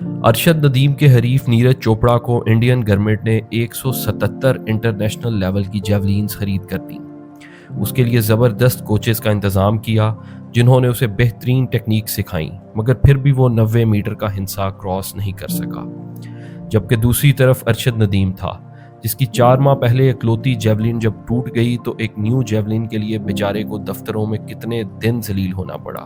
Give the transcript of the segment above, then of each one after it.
ارشد ندیم کے حریف نیرج چوپڑا کو انڈین گورنمنٹ نے 177 انٹرنیشنل لیول کی جیولینز خرید کر دیں۔ اس کے لیے زبردست کوچز کا انتظام کیا جنہوں نے اسے بہترین ٹیکنیک سکھائیں، مگر پھر بھی وہ 90 میٹر کا ہنسا کراس نہیں کر سکا۔ جبکہ دوسری طرف ارشد ندیم تھا جس کی 4 ماہ پہلے اکلوتی جیولین جب ٹوٹ گئی تو ایک نیو جیولین کے لیے بیچارے کو دفتروں میں کتنے دن ذلیل ہونا پڑا۔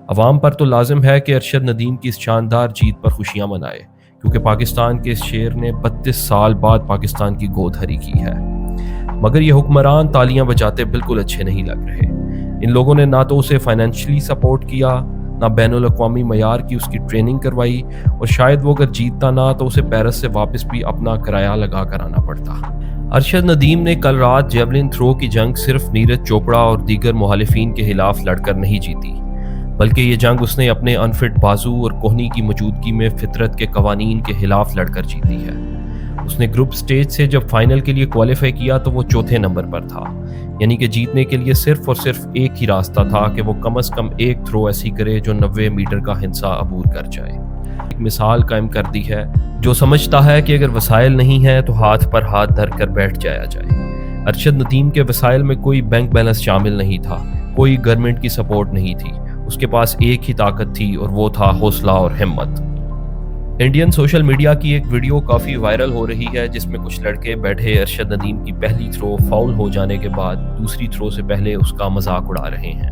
عوام پر تو لازم ہے کہ ارشد ندیم کی اس شاندار جیت پر خوشیاں منائے، کیونکہ پاکستان کے اس شیر نے 32 سال بعد پاکستان کی گود ہری کی ہے۔ مگر یہ حکمران تالیاں بجاتے بالکل اچھے نہیں لگ رہے۔ ان لوگوں نے نہ تو اسے فائنینشلی سپورٹ کیا، نہ بین الاقوامی معیار کی اس کی ٹریننگ کروائی، اور شاید وہ اگر جیتتا نہ تو اسے پیرس سے واپس بھی اپنا کرایہ لگا کر آنا پڑتا۔ ارشد ندیم نے کل رات جیولین تھرو کی جنگ صرف نیرج چوپڑا اور دیگر مخالفین کے خلاف لڑ کر نہیں جیتی، بلکہ یہ جنگ اس نے اپنے انفٹ بازو اور کوہنی کی موجودگی میں فطرت کے قوانین کے خلاف لڑ کر جیتی ہے۔ اس نے گروپ سٹیج سے جب فائنل کے لیے کوالیفائی کیا تو وہ 4تھے نمبر پر تھا، یعنی کہ جیتنے کے لیے صرف اور صرف ایک ہی راستہ تھا کہ وہ کم از کم ایک تھرو ایسی کرے جو 90 میٹر کا ہنسا عبور کر جائے۔ ایک مثال قائم کر دی ہے جو سمجھتا ہے کہ اگر وسائل نہیں ہیں تو ہاتھ پر ہاتھ دھر کر بیٹھ جایا جائے۔ ارشد ندیم کے وسائل میں کوئی بینک بیلنس شامل نہیں تھا، کوئی گورنمنٹ کی سپورٹ نہیں تھی، اس کے پاس ایک ہی طاقت تھی اور وہ تھا حوصلہ اور ہمت۔ انڈین سوشل میڈیا کی ایک ویڈیو کافی وائرل ہو رہی ہے جس میں کچھ لڑکے بیٹھے ارشد ندیم کی پہلی تھرو فاؤل ہو جانے کے بعد دوسری تھرو سے پہلے اس کا مذاق اڑا رہے ہیں۔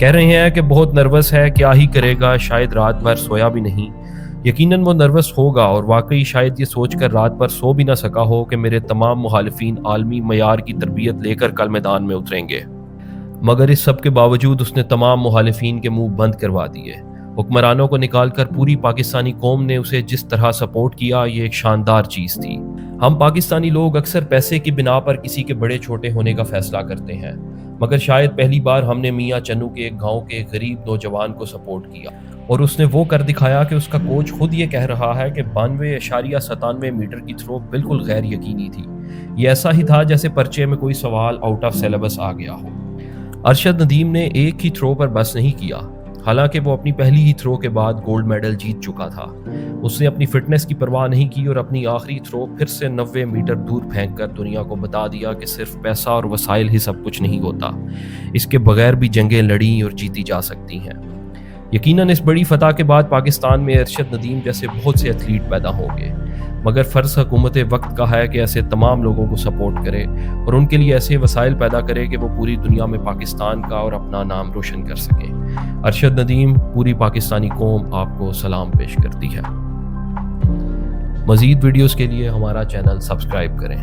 کہہ رہے ہیں کہ بہت نروس ہے، کیا ہی کرے گا، شاید رات بھر سویا بھی نہیں۔ یقیناً وہ نروس ہوگا اور واقعی شاید یہ سوچ کر رات بھر سو بھی نہ سکا ہو کہ میرے تمام مخالفین عالمی معیار کی تربیت لے کر کل میدان میں اتریں گے۔ مگر اس سب کے باوجود اس نے تمام مخالفین کے منہ بند کروا دیے۔ حکمرانوں کو نکال کر پوری پاکستانی قوم نے اسے جس طرح سپورٹ کیا، یہ ایک شاندار چیز تھی۔ ہم پاکستانی لوگ اکثر پیسے کی بنا پر کسی کے بڑے چھوٹے ہونے کا فیصلہ کرتے ہیں، مگر شاید پہلی بار ہم نے میاں چنو کے ایک گاؤں کے غریب نوجوان کو سپورٹ کیا، اور اس نے وہ کر دکھایا کہ اس کا کوچ خود یہ کہہ رہا ہے کہ 92.97 میٹر کی تھرو بالکل غیر یقینی تھی۔ یہ ایسا ہی تھا جیسے پرچے میں کوئی سوال آؤٹ آف سیلیبس آ گیا ہو۔ ارشد ندیم نے ایک ہی تھرو پر بس نہیں کیا، حالانکہ وہ اپنی پہلی ہی تھرو کے بعد گولڈ میڈل جیت چکا تھا۔ اس نے اپنی فٹنس کی پرواہ نہیں کی اور اپنی آخری تھرو پھر سے 90 میٹر دور پھینک کر دنیا کو بتا دیا کہ صرف پیسہ اور وسائل ہی سب کچھ نہیں ہوتا، اس کے بغیر بھی جنگیں لڑیں اور جیتی جا سکتی ہیں۔ یقیناً اس بڑی فتح کے بعد پاکستان میں ارشد ندیم جیسے بہت سے ایتھلیٹ پیدا ہوں گے، مگر فرض حکومت وقت کا ہے کہ ایسے تمام لوگوں کو سپورٹ کرے اور ان کے لیے ایسے وسائل پیدا کرے کہ وہ پوری دنیا میں پاکستان کا اور اپنا نام روشن کر سکیں۔ ارشد ندیم، پوری پاکستانی قوم آپ کو سلام پیش کرتی ہے۔ مزید ویڈیوز کے لیے ہمارا چینل سبسکرائب کریں۔